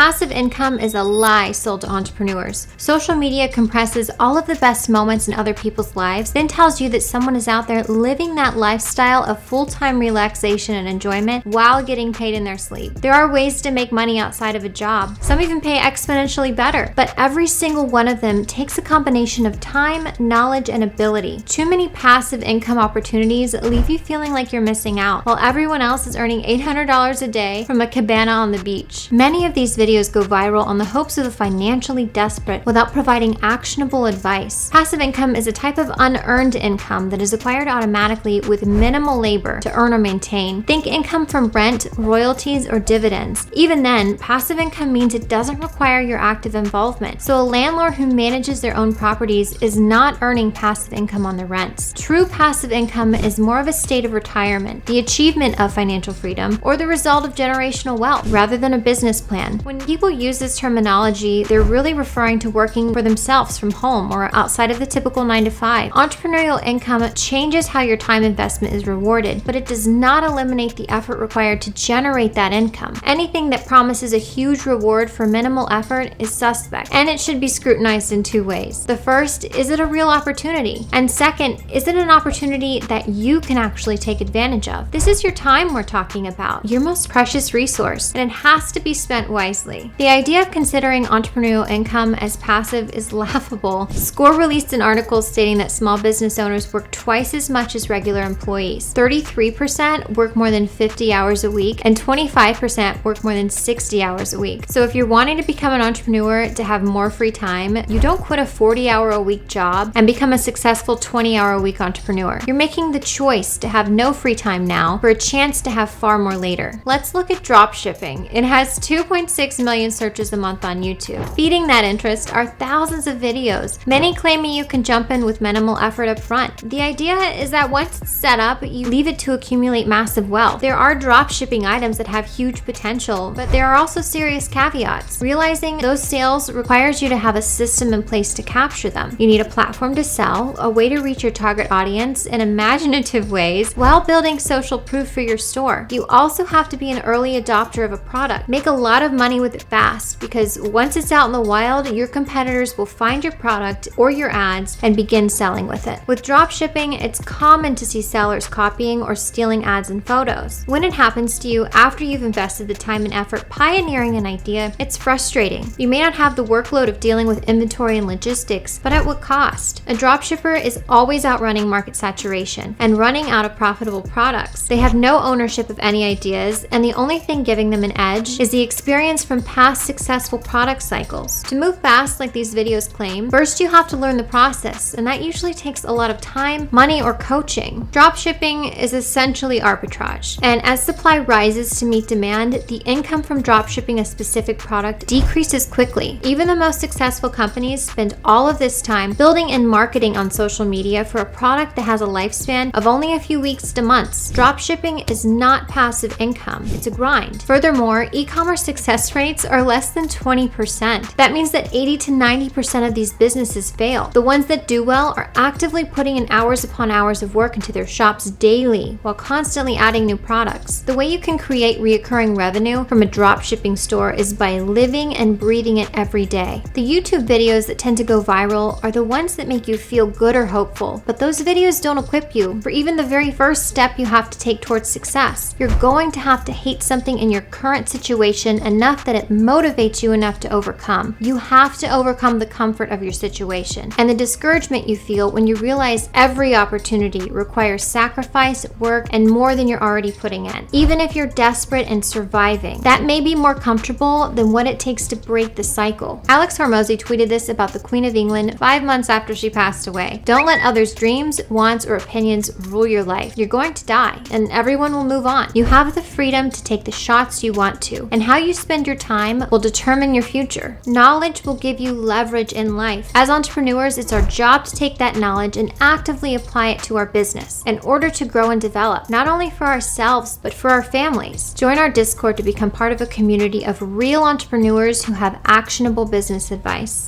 Passive income is a lie sold to entrepreneurs. Social media compresses all of the best moments in other people's lives, then tells you that someone is out there living that lifestyle of full-time relaxation and enjoyment while getting paid in their sleep. There are ways to make money outside of a job. Some even pay exponentially better, but every single one of them takes a combination of time, knowledge, and ability. Too many passive income opportunities leave you feeling like you're missing out, while everyone else is earning $800 a day from a cabana on the beach. Many of these videos go viral on the hopes of the financially desperate without providing actionable advice. Passive income is a type of unearned income that is acquired automatically with minimal labor to earn or maintain. Think income from rent, royalties, or dividends. Even then, passive income means it doesn't require your active involvement. So a landlord who manages their own properties is not earning passive income on the rents. True passive income is more of a state of retirement, the achievement of financial freedom, or the result of generational wealth, rather than a business plan. When people use this terminology, they're really referring to working for themselves from home or outside of the typical 9-to-5. Entrepreneurial income changes how your time investment is rewarded, but it does not eliminate the effort required to generate that income. Anything that promises a huge reward for minimal effort is suspect, and it should be scrutinized in two ways. The first, is it a real opportunity? And second, is it an opportunity that you can actually take advantage of? This is your time we're talking about, your most precious resource, and it has to be spent wisely. The idea of considering entrepreneurial income as passive is laughable. Score released an article stating that small business owners work twice as much as regular employees. 33% work more than 50 hours a week, and 25% work more than 60 hours a week. So if you're wanting to become an entrepreneur to have more free time, you don't quit a 40-hour-a-week job and become a successful 20-hour-a-week entrepreneur. You're making the choice to have no free time now for a chance to have far more later. Let's look at dropshipping. It has 2.6 million searches a month on YouTube. Feeding that interest are thousands of videos, many claiming you can jump in with minimal effort up front. The idea is that once it's set up, you leave it to accumulate massive wealth. There are dropshipping items that have huge potential, but there are also serious caveats. Realizing those sales requires you to have a system in place to capture them. You need a platform to sell, a way to reach your target audience in imaginative ways, while building social proof for your store. You also have to be an early adopter of a product. Make a lot of money with it fast, because once it's out in the wild, your competitors will find your product or your ads and begin selling with it. With dropshipping, it's common to see sellers copying or stealing ads and photos. When it happens to you after you've invested the time and effort pioneering an idea, it's frustrating. You may not have the workload of dealing with inventory and logistics, but at what cost? A dropshipper is always outrunning market saturation and running out of profitable products. They have no ownership of any ideas, and the only thing giving them an edge is the experience from past successful product cycles. To move fast like these videos claim, first you have to learn the process, and that usually takes a lot of time, money, or coaching. Dropshipping is essentially arbitrage, and as supply rises to meet demand, the income from dropshipping a specific product decreases quickly. Even the most successful companies spend all of this time building and marketing on social media for a product that has a lifespan of only a few weeks to months. Dropshipping is not passive income, it's a grind. Furthermore, e-commerce success rates are less than 20%. That means that 80 to 90% of these businesses fail. The ones that do well are actively putting in hours upon hours of work into their shops daily while constantly adding new products. The way you can create recurring revenue from a dropshipping store is by living and breathing it every day. The YouTube videos that tend to go viral are the ones that make you feel good or hopeful, but those videos don't equip you for even the very first step you have to take towards success. You're going to have to hate something in your current situation enough that it motivates you enough to overcome. You have to overcome the comfort of your situation and the discouragement you feel when you realize every opportunity requires sacrifice, work, and more than you're already putting in. Even if you're desperate and surviving, that may be more comfortable than what it takes to break the cycle. Alex Hormozy tweeted this about the Queen of England 5 months after she passed away. Don't let others' dreams, wants, or opinions rule your life. You're going to die, and everyone will move on. You have the freedom to take the shots you want to, and how you spend your time will determine your future. Knowledge will give you leverage in life. As entrepreneurs, it's our job to take that knowledge and actively apply it to our business in order to grow and develop, not only for ourselves, but for our families. Join our Discord to become part of a community of real entrepreneurs who have actionable business advice.